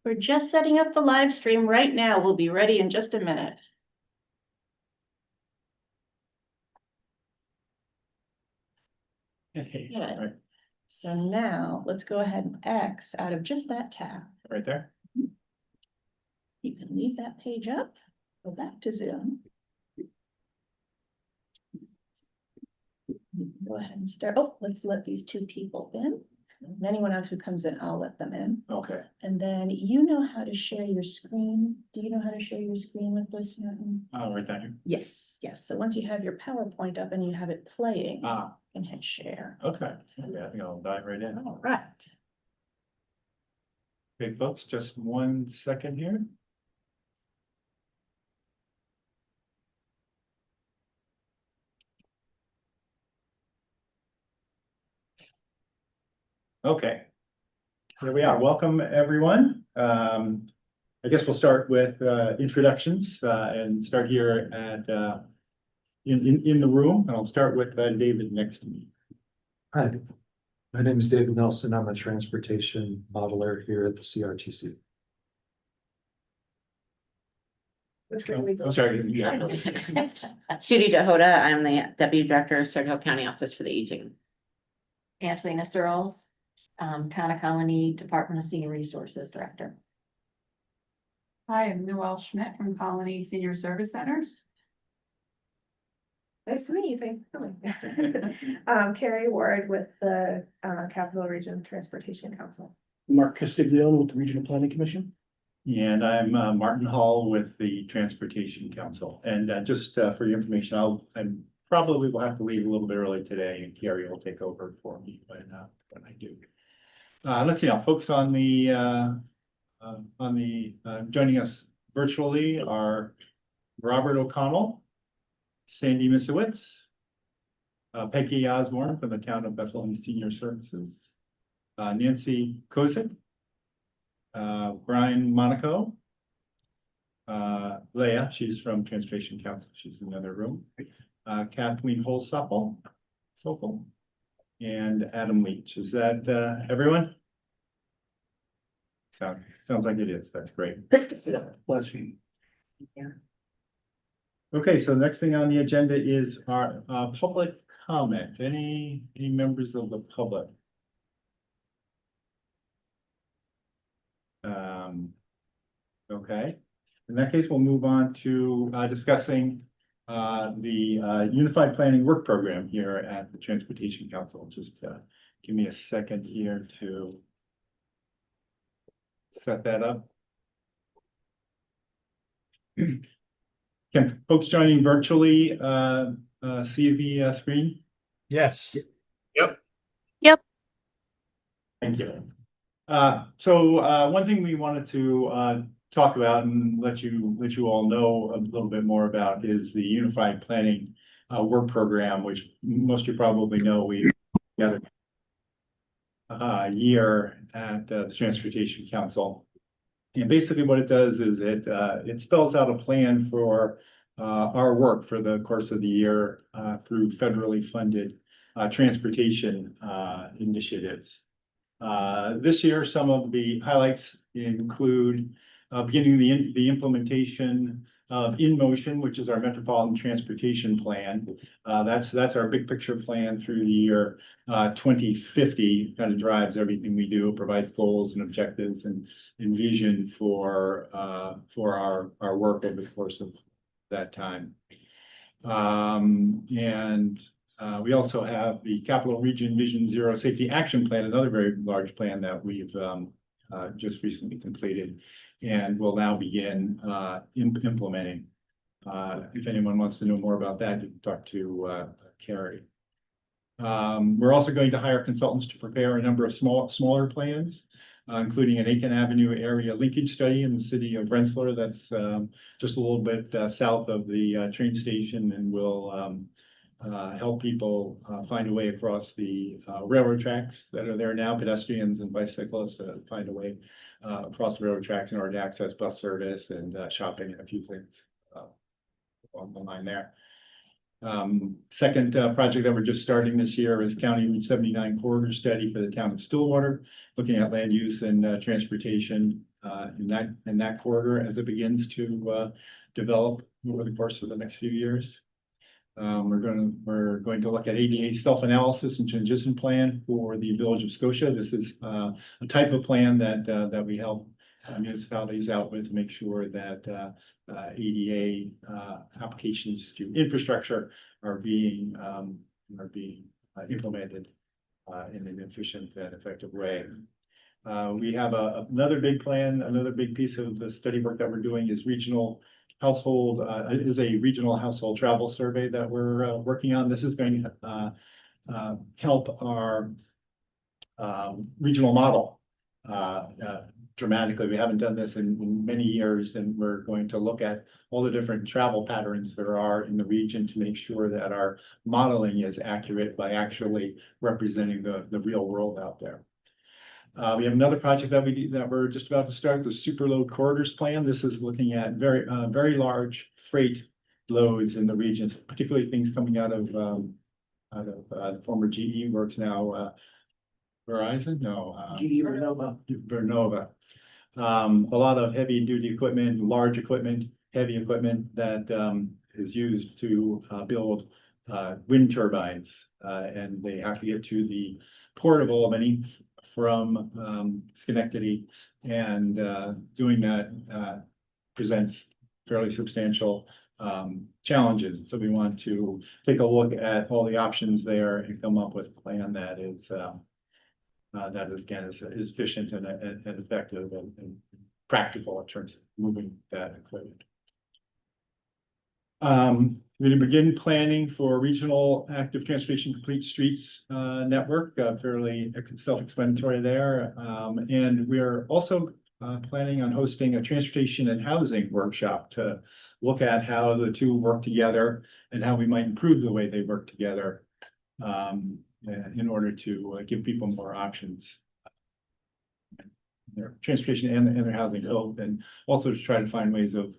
We're just setting up the live stream right now. We'll be ready in just a minute. Okay, Good. right, So now let's go ahead and X out of just that tab. right there. You can leave that page up, go back to Zoom. Go ahead and start. Oh, let's let these two people in. And anyone else who comes in, I'll let them in. Okay. And then you know how to share your screen. Do you know how to share your screen with this, Norton? Right there. Yes, yes. So once you have your PowerPoint up and you have it playing, you Ah, can hit share. okay. Yeah, I think I'll dive right in. All right. Okay, folks, just 1 second here. Okay. Here we are. Welcome, everyone. I guess we'll start with introductions and start here at in the room. And I'll start with David next to me. Hi, my name is David Nelson. I'm a transportation modeler here at the CRTC. Which way do we go? I'm sorry. Yeah. Shooty Jehoda, I'm the Deputy Director of Sturgill County Office for the Aging. Angelina Searles, Town of Colony Department of Senior Resources Director. Hi, I'm Noelle Schmidt from Colony Senior Service Centers. Nice to meet you, thanks for coming. Carrie Ward with the Capital Region Transportation Council. Mark Castiglione with the Regional Planning Commission. And I'm Martin Hall with the Transportation Council. And just for your information, I probably will have to leave a little bit early today, and Carrie will take over for me when I do. Let's see now, folks on the joining us virtually are Robert O'Connell, Sandy Misowitz, Peggy Osborne from the Town of Bethlehem Senior Services, Nancy Kozik, Brian Monaco, Leah, she's from Transportation Council, she's in another room, Kathleen Holsopple, and Adam Leach. Is that everyone? Sounds like it is. That's great. Bless you. Okay, so the next thing on the agenda is our public comment. Any members of the public? Okay, in that case, we'll move on to discussing the Unified Planning Work Program here at the Transportation Council. Just give me a second here to set that up. Can folks joining virtually see the screen? Yes. Thank you. So one thing we wanted to talk about and let you all know a little bit more about is the Unified Planning Work Program, which most of you probably know we together year at the Transportation Council. And basically what it does is it spells out a plan for our work for the course of the year through federally funded transportation initiatives. This year, some of the highlights include beginning the implementation of InMotion, which is our Metropolitan Transportation Plan. That's our big picture plan through the year 2050. Kind of drives everything we do, provides goals and objectives and vision for our work over the course of that time. We also have the Capital Region Vision Zero Safety Action Plan, another very large plan that we've just recently completed and will now begin implementing. If anyone wants to know more about that, you can talk to Carrie. We're also going to hire consultants to prepare a number of smaller plans, including an Aiken Avenue area linkage study in the city of Rensselaer. That's just a little bit south of the train station, and will help people find a way across the railroad tracks that are there now, pedestrians and bicyclists find a way across the railroad tracks in order to access bus service and shopping and a few things along the line there. Second project that we're just starting this year is County Route 79 corridor study for the town of Stillwater, looking at land use and transportation in that corridor as it begins to develop over the course of the next few years. We're going to look at ADA self-analysis and transition plan for the Village of Scotia. This is a type of plan that we help municipalities out with to make sure that ADA applications to infrastructure are being implemented in an efficient and effective way. We have another big plan, another big piece of the study work that we're doing is regional household, is a regional household travel survey that we're working on. This is going to help our regional model dramatically. We haven't done this in many years, and we're going to look at all the different travel patterns there are in the region to make sure that our modeling is accurate by actually representing the real world out there. We have another project that we're just about to start, the Superload Corridors Plan. This is looking at very large freight loads in the region, particularly things coming out of former GE Works, now Verizon, no. GE Vernova. Vernova. A lot of heavy duty equipment, large equipment, heavy equipment that is used to build wind turbines. And they have to get to the Port of Albany from Schenectady, and doing that presents fairly substantial challenges. So we want to take a look at all the options there and come up with a plan that is again is efficient and effective and practical in terms of moving that equipment. We're going to begin planning for regional active transportation complete streets network, fairly self-explanatory there. And we are also planning on hosting a transportation and housing workshop to look at how the two work together and how we might improve the way they work together in order to give people more options. Their transportation and their housing, and also to try to find ways of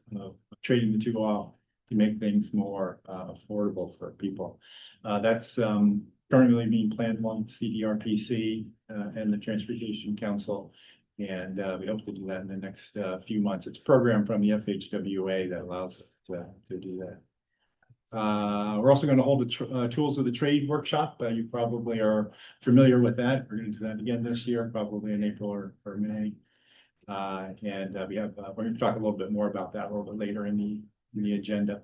trading the two off to make things more affordable for people. That's currently being planned along CDRPC and the Transportation Council. And we hope to do that in the next few months. It's a program from the FHWA that allows us to do that. We're also going to hold the Tools of the Trade workshop. You probably are familiar with that. We're going to do that again this year, probably in April or May. And we're going to talk a little bit more about that a little bit later in the agenda.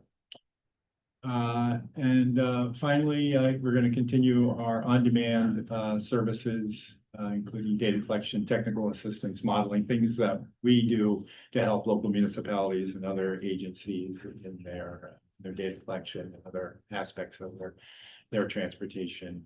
Finally, we're going to continue our on-demand services, including data collection, technical assistance, modeling, things that we do to help local municipalities and other agencies in their data collection and other aspects of their transportation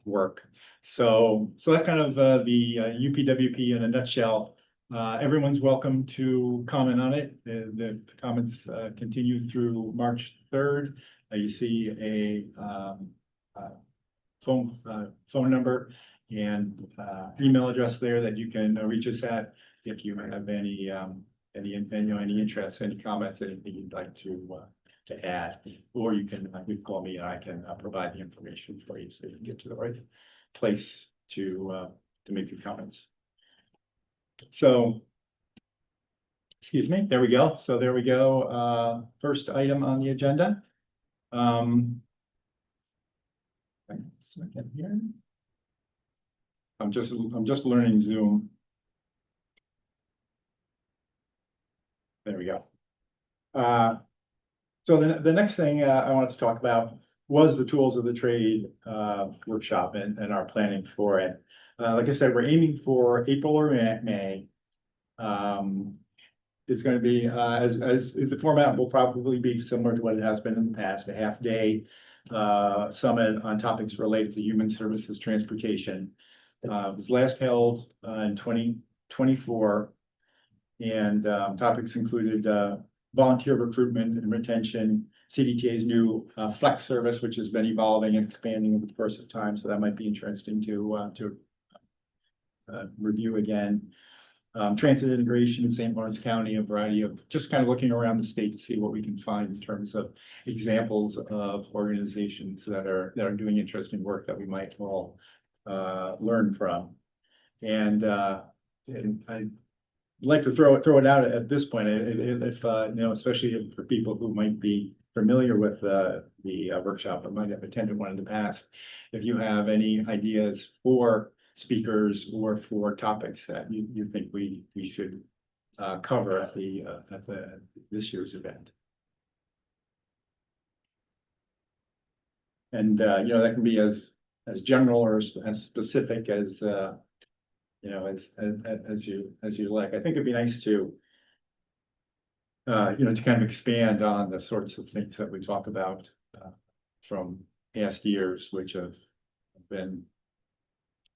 work. So that's kind of the UPWP in a nutshell. Everyone's welcome to comment on it. The comments continue through March 3rd. You see a phone number and email address there that you can reach us at if you have any interest, any comments, anything you'd like to add, or you can call me and I can provide the information for you so you can get to the right place to make your comments. So, excuse me, there we go. So there we go. First item on the agenda. Second here. I'm just learning Zoom. There we go. So the next thing I wanted to talk about was the Tools of the Trade workshop and our planning for it. Like I said, we're aiming for April or May. It's going to be as the format will probably be similar to what it has been in the past, a half-day summit on topics related to human services transportation. It was last held in 2024, and topics included volunteer recruitment and retention, CDTA's new Flex service, which has been evolving and expanding over the course of time. So that might be interesting to review again. transit integration in St. Lawrence County, a variety of, just kind of looking around the state to see what we can find in terms of examples of organizations that are doing interesting work that we might all learn from. And I'd like to throw it out at this point, if you know, especially for people who might be familiar with the workshop or might have attended one in the past. If you have any ideas for speakers or for topics that you think we should cover at this year's event. And you know, that can be as general or as specific as you know, as you like. I think it'd be nice to you know, to kind of expand on the sorts of things that we talk about from past years, which have been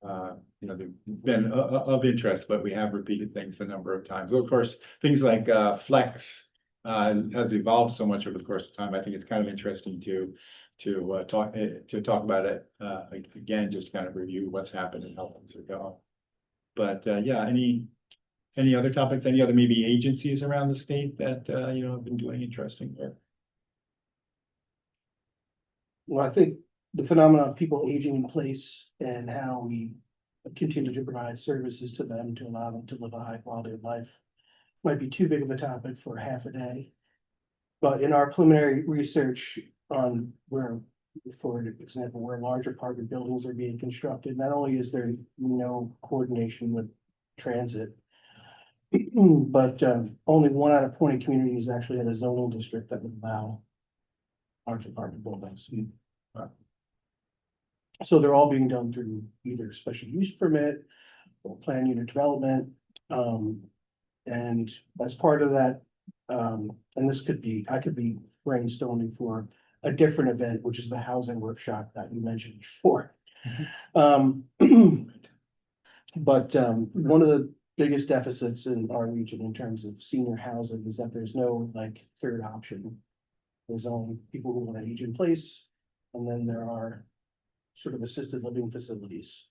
you know, they've been of interest, but we have repeated things a number of times. Well, of course, things like Flex has evolved so much over the course of time. I think it's kind of interesting to talk about it again, just to kind of review what's happened and how things are going. But yeah, any other topics, any other maybe agencies around the state that you know, have been doing interesting work? Well, I think the phenomenon of people aging in place and how we continue to provide services to them to allow them to live a high quality of life might be too big of a topic for half a day. But in our preliminary research on where, for example, where larger apartment buildings are being constructed, not only is there no coordination with transit, but only 1 out of 20 communities actually had a zoning district that would allow large apartment buildings. So they're all being done through either special use permit or plan unit development. And as part of that, and this could be, I could be brainstorming for a different event, which is the housing workshop that you mentioned before. But one of the biggest deficits in our region in terms of senior housing is that there's no like third option. There's only people who want to age in place, and then there are sort of assisted living facilities.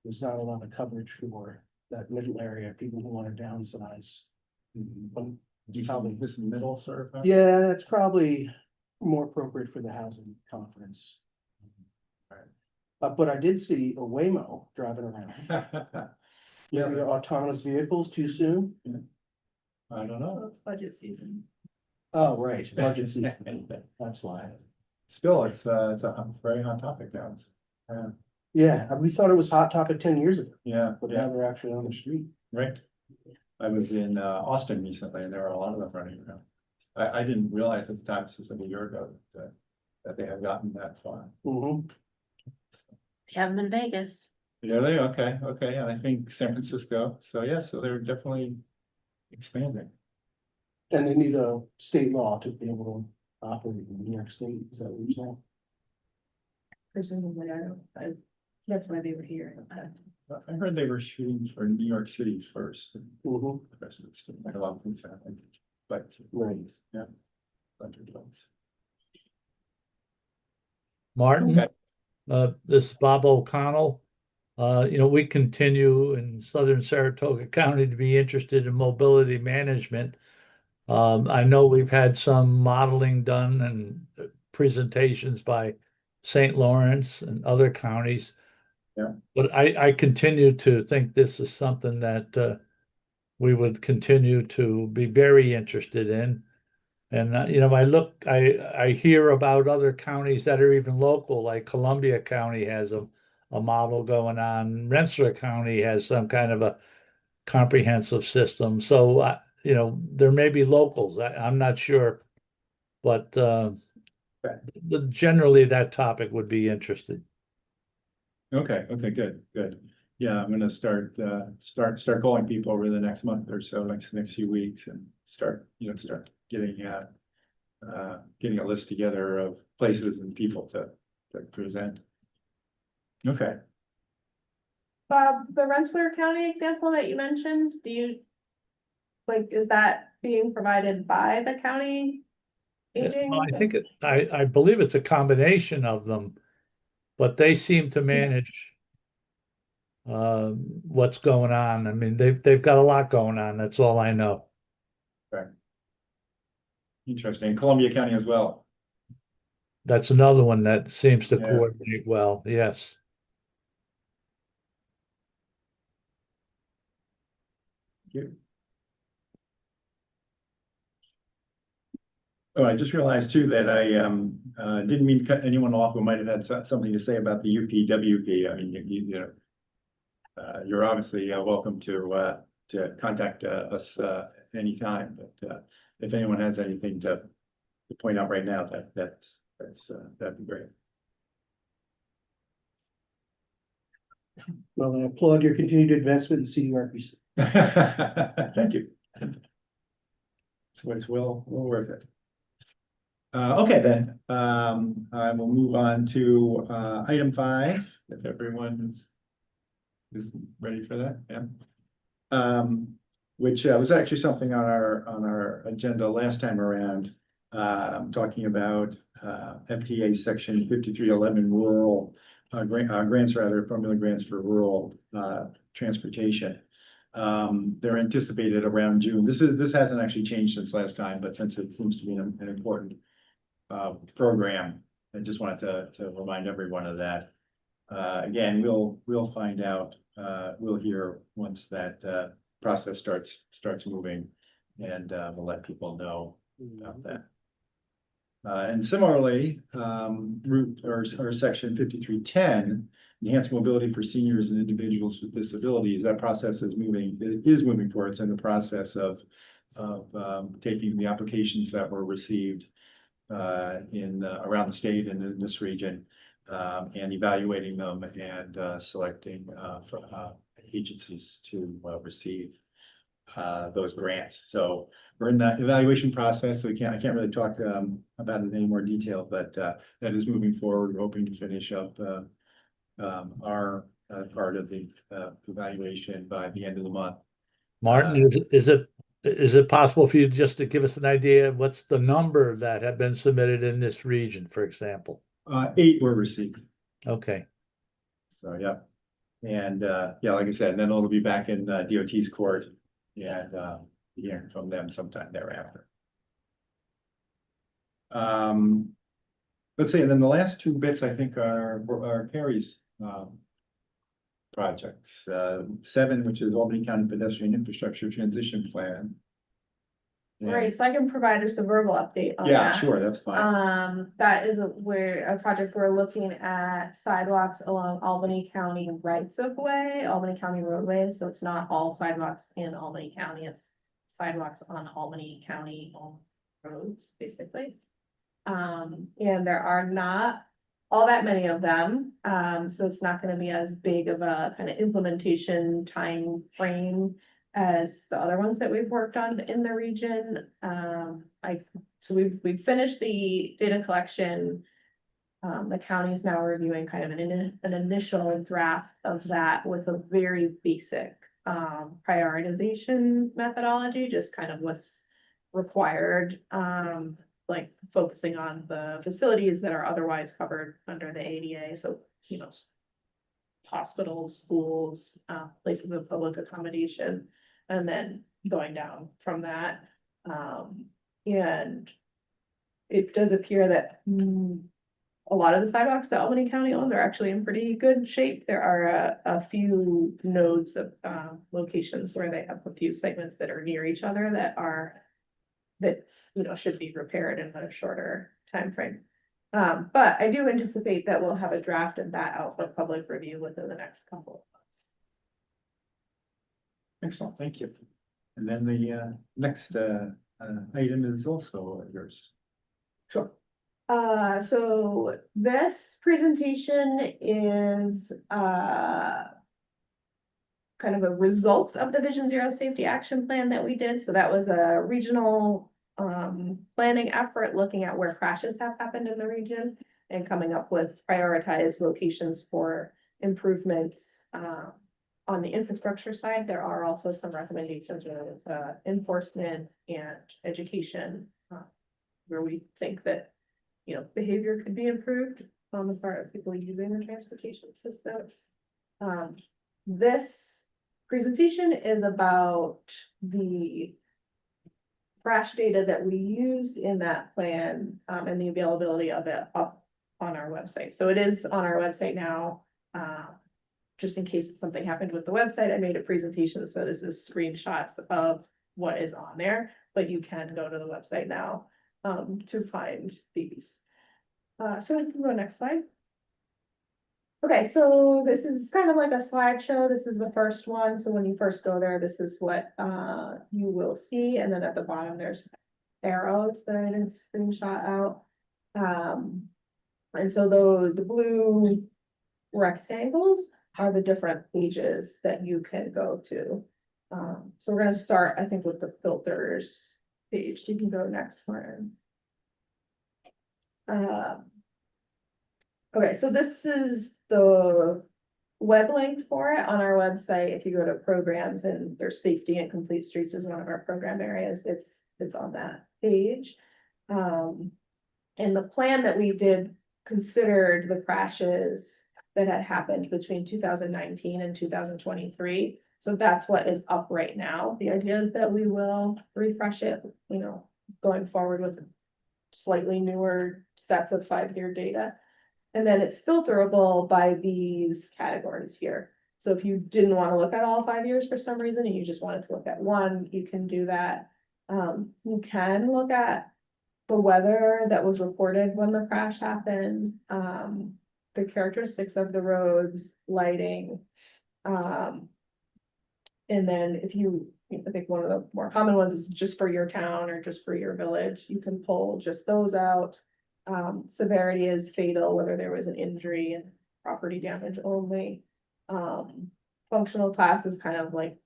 There's not a lot of coverage for that middle area, people who want to downsize. This middle sort of? Yeah, that's probably more appropriate for the housing conference. But I did see a Waymo driving around. Yeah, Maybe autonomous vehicles too soon? I don't know. It's budget season. Oh, right, budget season, that's why. Still, it's a very hot topic now. Yeah, we thought it was hot topic 10 years ago, Yeah, but yeah, now they're actually on the street. right. I was in Austin recently and there were a lot of them running around. I didn't realize at the time, this was a year ago, that they had gotten that far. Mhm. Have them in Vegas. Yeah, okay, and I think San Francisco, so yeah, so they're definitely expanding. And they need a state law to be able to operate in New York State, is that what you're saying? Presumably, that's why they were here. I heard they were shooting for New York City first. And Mhm. the rest of the state, like a lot of things happen, but Right. yeah. Bunch of drugs. Martin, Okay. this is Bob O'Connell. You know, we continue in Southern Saratoga County to be interested in mobility management. I know we've had some modeling done and presentations by St. Lawrence and other counties. Yeah. But I continue to think this is something that we would continue to be very interested in. And you know, I hear about other counties that are even local, like Columbia County has a model going on. Rensselaer County has some kind of a comprehensive system. So you know, there may be locals. I'm not sure, but generally that topic would be interested. Okay, good. Yeah, I'm gonna start calling people over the next month or so, next few weeks and start getting a list together of places and people to present. Okay. Bob, the Rensselaer County example that you mentioned, is that being provided by the county? Aging? I think I believe it's a combination of them, but they seem to manage what's going on. I mean, they've got a lot going on. That's all I know. Interesting. Columbia County as well. That's another one that seems to Yeah. coordinate well. Yes. You. Oh, I just realized too that I didn't mean to cut anyone off who might have had something to say about the UPWP. I mean, you know, you're obviously welcome to contact us anytime. But if anyone has anything to point out right now, that'd be great. Well, I applaud your continued investment in CDRPC. Thank you. It's well worth it. Okay, then, I will move on to, item 5, if everyone is ready for that, yeah. Which was actually something on our agenda last time around, talking about, FTA section 5311 rural, grants rather, formula grants for rural, transportation. They're anticipated around June. This hasn't actually changed since last time, but since it seems to be an important program, I just wanted to remind everyone of that. Again, we'll find out, we'll hear once that process starts moving, and we'll let people know about that. And similarly, route or section 5310, enhanced mobility for seniors and individuals with disabilities, that process is moving forward. It's in the process of taking the applications that were received around the state and in this region, and evaluating them and selecting for agencies to receive those grants. So we're in that evaluation process. So I can't really talk about it in any more detail, but that is moving forward. We're hoping to finish up our part of the evaluation by the end of the month. Martin, is it possible for you just to give us an idea of what's the number that have been submitted in this region, for example? 8 were received. Okay. So, yeah. And yeah, like I said, then it'll be back in DOT's court and hearing from them sometime thereafter. Let's see, and then the last 2 bits I think are Perry's projects. 7, which is Albany County Pedestrian Infrastructure Transition Plan. And- Right, so I can provide just a verbal update on Yeah, that. sure, that's fine. That is a project we're looking at sidewalks along Albany County rights of way, Albany County roadways, so it's not all sidewalks in Albany County, it's sidewalks on Albany County roads, basically. And there are not all that many of them, so it's not gonna be as big of a kind of implementation time frame as the other ones that we've worked on in the region. So we've finished the data collection. The county is now reviewing kind of an initial draft of that with a very basic prioritization methodology, just kind of what's required, like focusing on the facilities that are otherwise covered under the ADA. So, you know, hospitals, schools, places of public accommodation, and then going down from that. And it does appear that a lot of the sidewalks that Albany County owns are actually in pretty good shape. There are a few nodes of locations where they have a few segments that are near each other that you know should be repaired in a shorter time frame. But I do anticipate that we'll have a draft of that out for public review within the next couple of months. Excellent, thank you. And then the next item is also yours. Sure. So this presentation is kind of a result of the Vision Zero Safety Action Plan that we did. So that was a regional planning effort looking at where crashes have happened in the region and coming up with prioritized locations for improvements. On the infrastructure side, there are also some recommendations with enforcement and education where we think that, you know, behavior could be improved on the part of people using the transportation system. this presentation is about the crash data that we used in that plan, and the availability of it up on our website. So it is on our website now. Just in case something happened with the website, I made a presentation, so this is screenshots of what is on there, but you can go to the website now, to find these. So we can go next slide. Okay, so this is kind of like a slideshow. This is the first one. So when you first go there, this is what you will see. And then at the bottom, there's arrows that I didn't screenshot out. And so the blue rectangles are the different pages that you can go to. So we're gonna start, I think, with the filters page. You can go next one. Okay, so this is the web link for it on our website. If you go to programs, and there's safety and complete streets is one of our program areas, it's on that page. And the plan that we did considered the crashes that had happened between 2019 and 2023. So that's what is up right now. The idea is that we will refresh it, you know, going forward with slightly newer sets of 5-year data. And then it's filterable by these categories here. So if you didn't want to look at all 5 years for some reason, and you just wanted to look at one, you can do that. You can look at the weather that was reported when the crash happened, the characteristics of the roads, lighting. And then if I think one of the more common ones is just for your town or just for your village, you can pull just those out. Severity is fatal, whether there was an injury, and property damage only. Functional class is kind of like,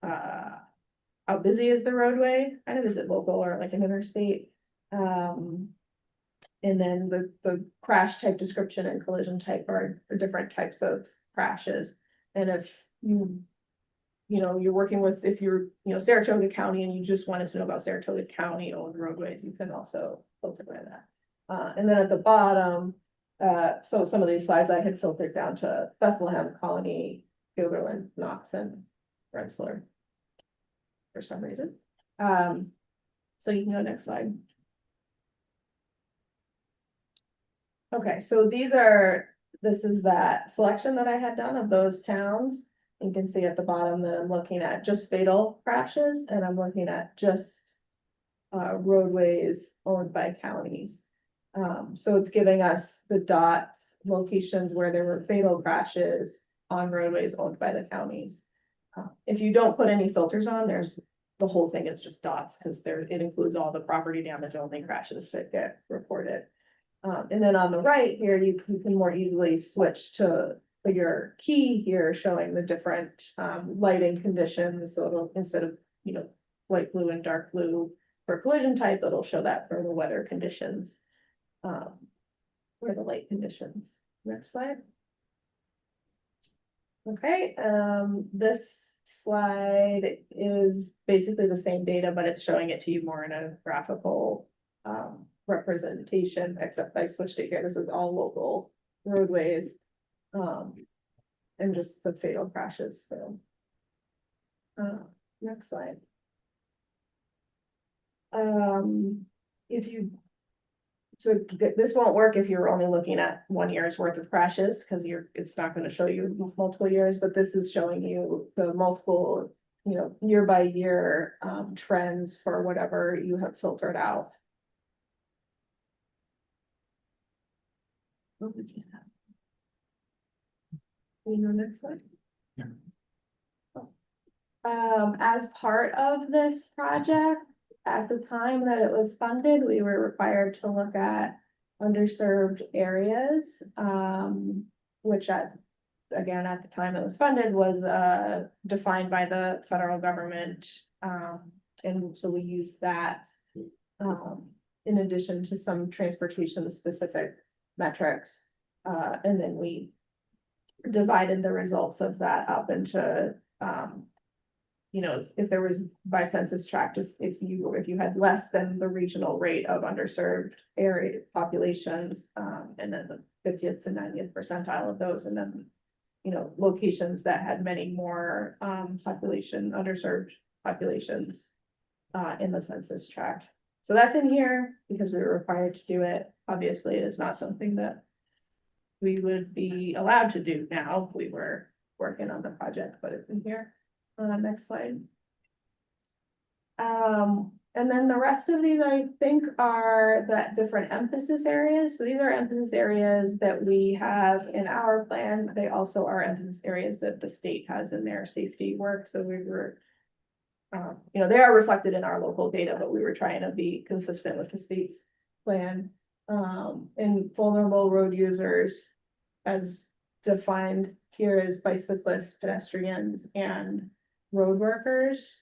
how busy is the roadway? Kind of, is it local or like an interstate? And then the crash type description and collision type are different types of crashes. And if you're working with, if you're, Saratoga County and you just wanted to know about Saratoga County owned roadways, you can also filter by that. And then at the bottom, so some of these slides I had filtered down to Bethlehem, Colony, Gilderland, Knox, and Rensselaer for some reason. So you can go next slide. Okay, so this is that selection that I had done of those towns. You can see at the bottom that I'm looking at just fatal crashes, and I'm looking at just roadways owned by counties. So it's giving us the dots, locations where there were fatal crashes on roadways owned by the counties. If you don't put any filters on, there's the whole thing is just dots, because it includes all the property damage only crashes that get reported. And then on the right here, you can more easily switch to your key here showing the different lighting conditions. So it'll, instead of, light blue and dark blue for collision type, it'll show that for the weather conditions. Or the light conditions. Next slide. Okay, this slide is basically the same data, but it's showing it to you more in a graphical representation, except I switched it here. This is all local roadways. And just the fatal crashes. So next slide. So this won't work if you're only looking at 1 year's worth of crashes, because it's not going to show you multiple years, but this is showing you the multiple, year by year trends for whatever you have filtered out. What did you have? Next slide. Yeah. As part of this project, at the time that it was funded, we were required to look at underserved areas, which at the time it was funded was defined by the federal government. And so we used that in addition to some transportation specific metrics. And then we divided the results of that up into if there was by census tract, if you had less than the regional rate of underserved area populations, and then the 50th to 90th percentile of those, and then locations that had many more, underserved populations. In the census tract. So that's in here because we were required to do it. Obviously, it is not something that we would be allowed to do now if we were working on the project, but it's in here. Next slide. And then the rest of these, I think, are the different emphasis areas. So these are emphasis areas that we have in our plan. They also are emphasis areas that the state has in their safety work. So we were, they are reflected in our local data, but we were trying to be consistent with the state's plan. And vulnerable road users, as defined here, as bicyclists, pedestrians, and road workers.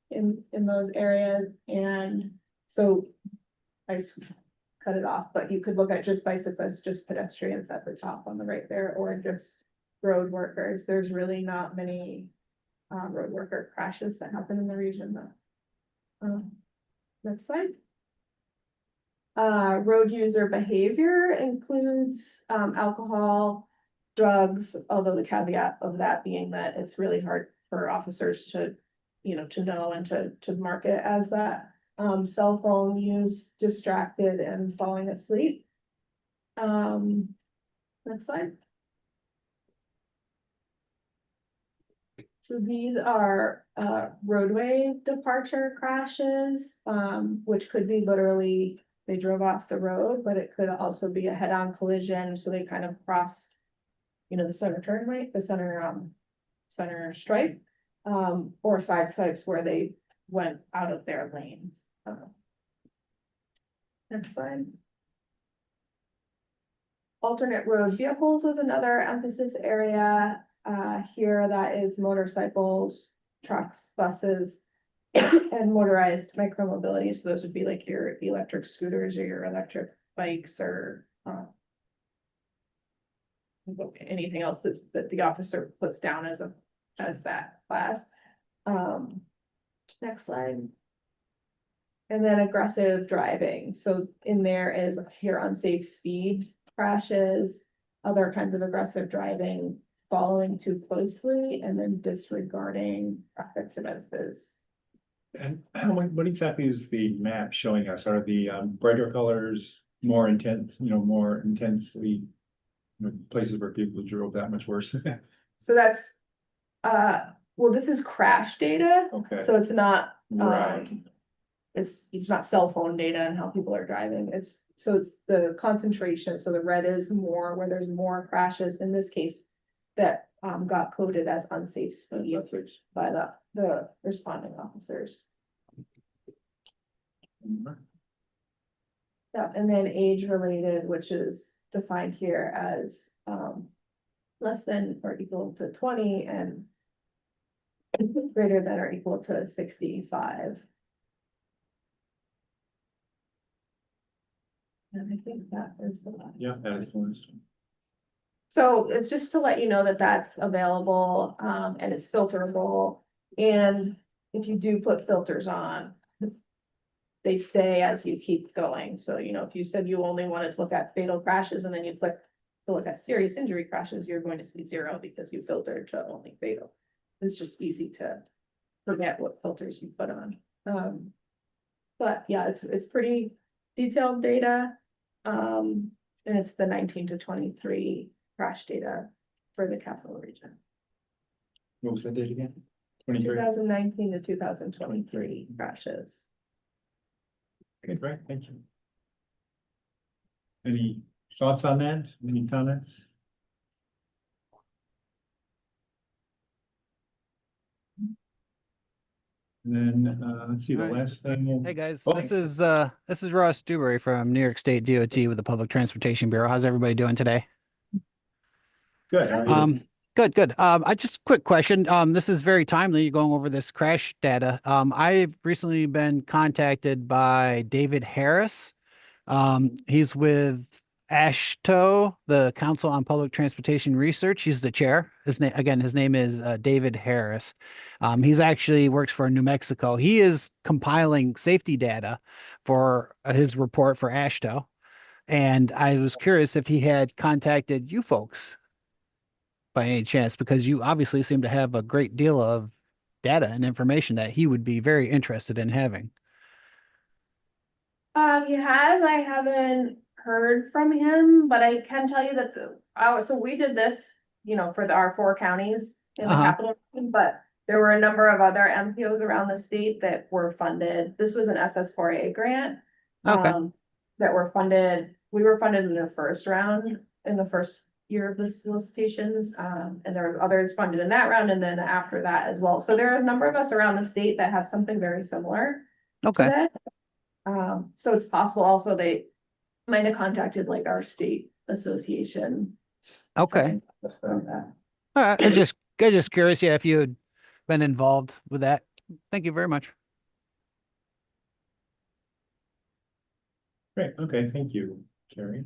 In those areas, and so I cut it off, but you could look at just bicyclists, just pedestrians at the top on the right there, or just road workers. There's really not many road worker crashes that happen in the region though. Next slide. Road user behavior includes alcohol, drugs, although the caveat of that being that it's really hard for officers to know and to mark it as that. Cell phone use, distracted, and falling asleep. Next slide. So these are roadway departure crashes, which could be literally they drove off the road, but it could also be a head-on collision. So they kind of crossed, the center turn lane, the center stripe. Or side swipes where they went out of their lanes. Next slide. Alternate road vehicles was another emphasis area. Here that is motorcycles, trucks, buses, and motorized micromobility. So those would be like your electric scooters or your electric bikes or anything else that the officer puts down as that class. Next slide. And then aggressive driving. So in there is your unsafe speed crashes, other kinds of aggressive driving, following too closely, and then disregarding traffic devices. And what exactly is the map showing us? Are the brighter colors more intense, more intensely, places where people drove that much worse? So that's, well, this is crash data, Okay, so it's not, right. it's not cell phone data and how people are driving. It's the concentration. So the red is more where there's more crashes in this case that got coded as unsafe speed That's 6. by the responding officers. Yeah, and then age related, which is defined here as less than or equal to 20 and greater than or equal to 65. And I think that is the last. Yeah, that is the list. So it's just to let you know that that's available, and it's filterable. And if you do put filters on, they stay as you keep going. So, if you said you only wanted to look at fatal crashes and then you click to look at serious injury crashes, you're going to see 0 because you filtered to only fatal. It's just easy to forget what filters you put on. But yeah, it's pretty detailed data. And it's the 19 to 23 crash data for the capital region. What was that date again? 23. 2019 to 2023 crashes. Okay, great, thank you. Any thoughts on that? Any comments? And then, let's see, the All right. last thing. Hey guys, Oh, this is Ross Dewberry from New York State DOT with the Public Transportation Bureau. How's everybody doing today? Good. how are you? Good. I just quick question. This is very timely going over this crash data. I've recently been contacted by David Harris. He's with AASHTO, the Council on Public Transportation Research. He's the chair. His name is David Harris. He's actually works for New Mexico. He is compiling safety data for his report for AASHTO. And I was curious if he had contacted you folks by any chance? Because you obviously seem to have a great deal of data and information that he would be very interested in having. He has, I haven't heard from him, but I can tell you that so we did this, for our 4 counties in the Uh-huh. capital, region, but there were a number of other MPOs around the state that were funded. This was an SS4A grant. Okay. That were funded, we were funded in the first round, in the first year of the solicitation, and there were others funded in that round, and then after that as well. So there are a number of us around the state that have something very similar to Okay. that. So it's possible also they might have contacted like our state association. Okay. From that. All right. I'm just curious, yeah, if you had been involved with that. Thank you very much. Great, okay, thank you, Carrie.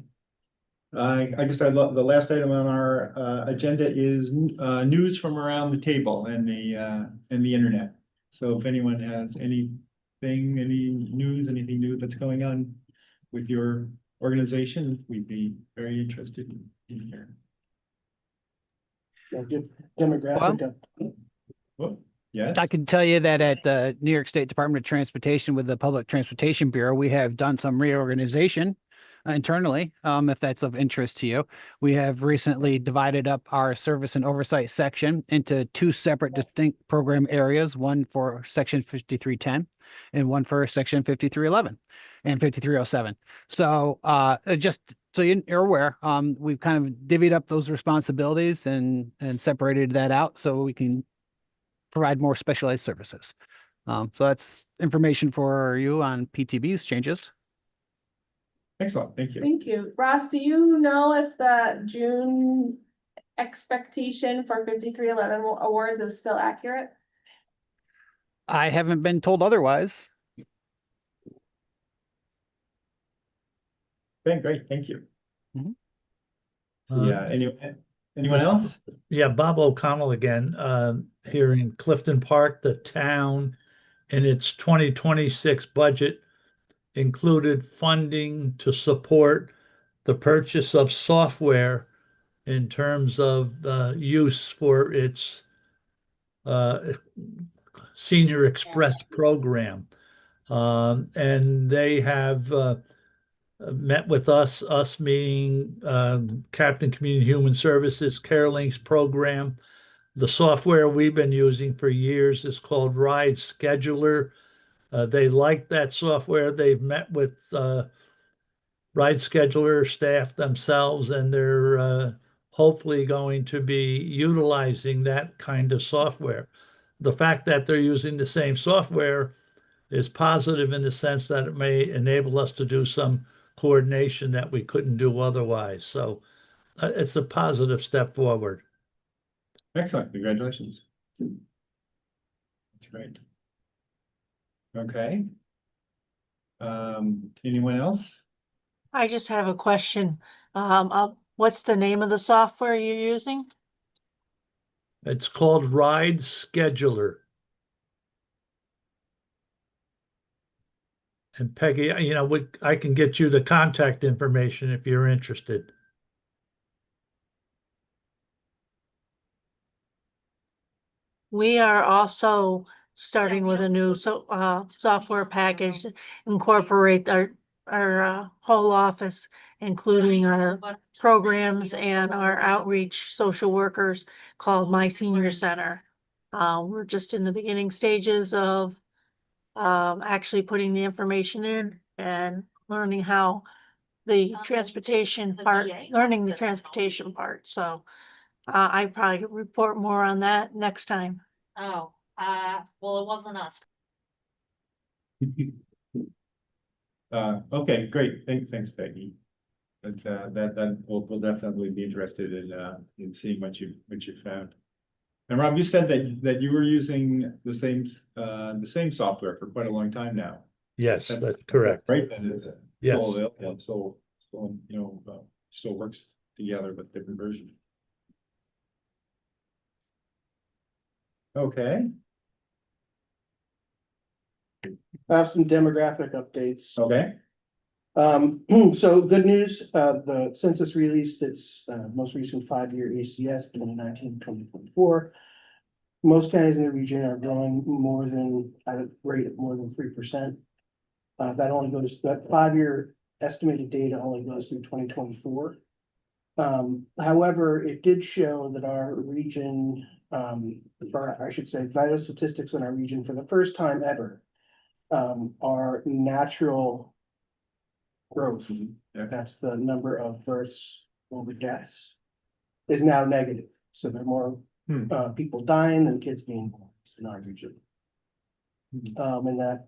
I guess the last item on our agenda is news from around the table and the internet. So if anyone has anything, any news, anything new that's going on with your organization, we'd be very interested in hearing. Yeah, good demographic. Oh, yes. I can tell you that at the New York State Department of Transportation with the Public Transportation Bureau, we have done some reorganization internally, if that's of interest to you. We have recently divided up our service and oversight section into 2 separate distinct program areas, one for section 5310 and one for section 5311 and 5307. So just so you're aware, we've kind of divvied up those responsibilities and separated that out so we can provide more specialized services. So that's information for you on PTB's changes. Excellent, thank you. Thank you. Ross, do you know if the June expectation for 5311 awards is still accurate? I haven't been told otherwise. Okay, great, thank you. Mhm. Yeah, anyone else? Yeah, Bob O'Connell again, here in Clifton Park, the town in its 2026 budget included funding to support the purchase of software in terms of use for its Senior Express program. And they have met with us meeting Captain Community Human Services CareLinks program. The software we've been using for years is called Ride Scheduler. They like that software. They've met with Ride Scheduler staff themselves, and they're hopefully going to be utilizing that kind of software. The fact that they're using the same software is positive in the sense that it may enable us to do some coordination that we couldn't do otherwise. So it's a positive step forward. Excellent, congratulations. That's great. Okay. Anyone else? I just have a question. What's the name of the software you're using? It's called Ride Scheduler. And Peggy, I can get you the contact information if you're interested. We are also starting with a new software package to incorporate our whole office, including our programs and our outreach social workers called My Senior Center. We're just in the beginning stages of actually putting the information in and learning how the transportation part, learning the transportation part. So I probably report more on that next time. Oh, well, it wasn't us. Okay, great. Thanks, Peggy. But that we'll definitely be interested in seeing what you found. And Rob, you said that you were using the same software for quite a long time now. Yes, that's correct. Right, that is Yes. Still works together with different versions. Okay. I have some demographic updates. Okay. So good news, the census released its most recent 5-year ACS 2019-2024. Most counties in the region are growing more than, at a rate of more than 3%. That 5-year estimated data only goes through 2024. However, it did show that our region, or I should say, vital statistics in our region for the first time ever, are natural growth. Yeah. That's the number of births over deaths is now negative. So there are more people dying than kids being born in our region. And that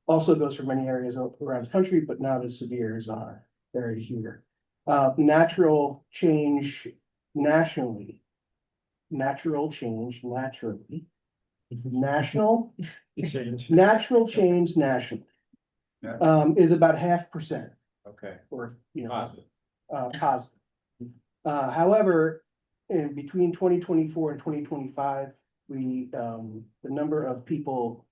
also goes for many areas around the country, but not as severe as our area here. Natural change nationally. Natural change naturally. National, Change. natural change nationally. Yeah. Is about 0.5%, Okay. or, you know, Positive. positive. However, in between 2024 and 2025, we, the number of people,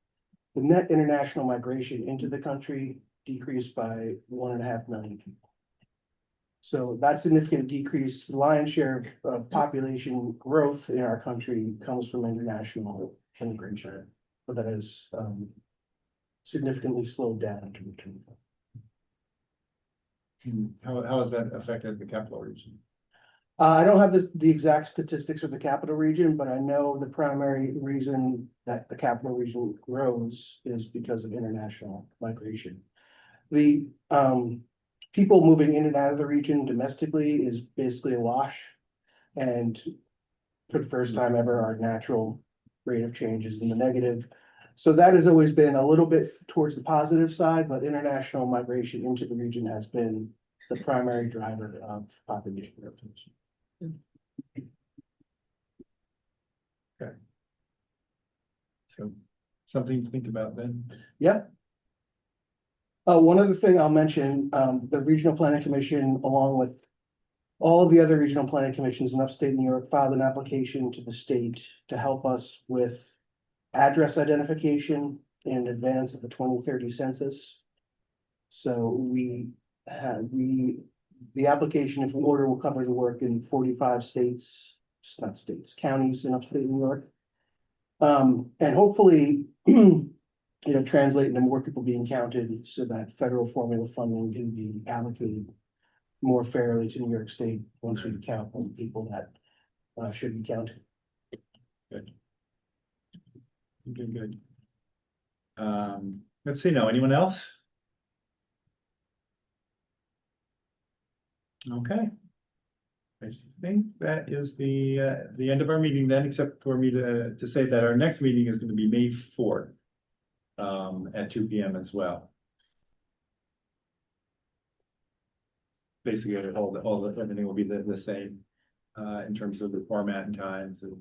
the net international migration into the country decreased by 1.5 million people. So that significant decrease, the lion's share of population growth in our country comes from international immigration, but that is significantly slowed down in 2025. How has that affected the capital region? I don't have the exact statistics for the capital region, but I know the primary reason that the capital region grows is because of international migration. The people moving in and out of the region domestically is basically a wash. And for the first time ever, our natural rate of change is in the negative. So that has always been a little bit towards the positive side, but international migration into the region has been the primary driver of population growth. Okay. So something to think about then. Yep. One other thing I'll mention, the Regional Planning Commission, along with all of the other regional planning commissions in upstate New York, filed an application to the state to help us with address identification in advance of the 2030 census. So the application, if in order, will cover the work in 45 counties in upstate New York. And hopefully, translate into more people being counted so that federal formula funding can be allocated more fairly to New York State once we count all the people that should be counted. Good. Good. Let's see now, anyone else? Okay. I think that is the end of our meeting then, except for me to say that our next meeting is going to be May 4th. At 2 p.m. as well. Basically, everything will be the same in terms of the format and times and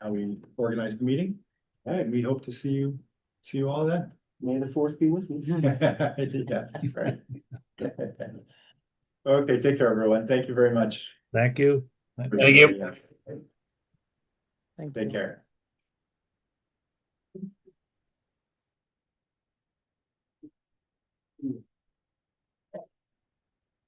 how we organize the meeting. All right, we hope to see you all then. May the 4th be with you. Yes, right. Okay, take care, everyone. Thank you very much. Thank you. Thank you. Take care.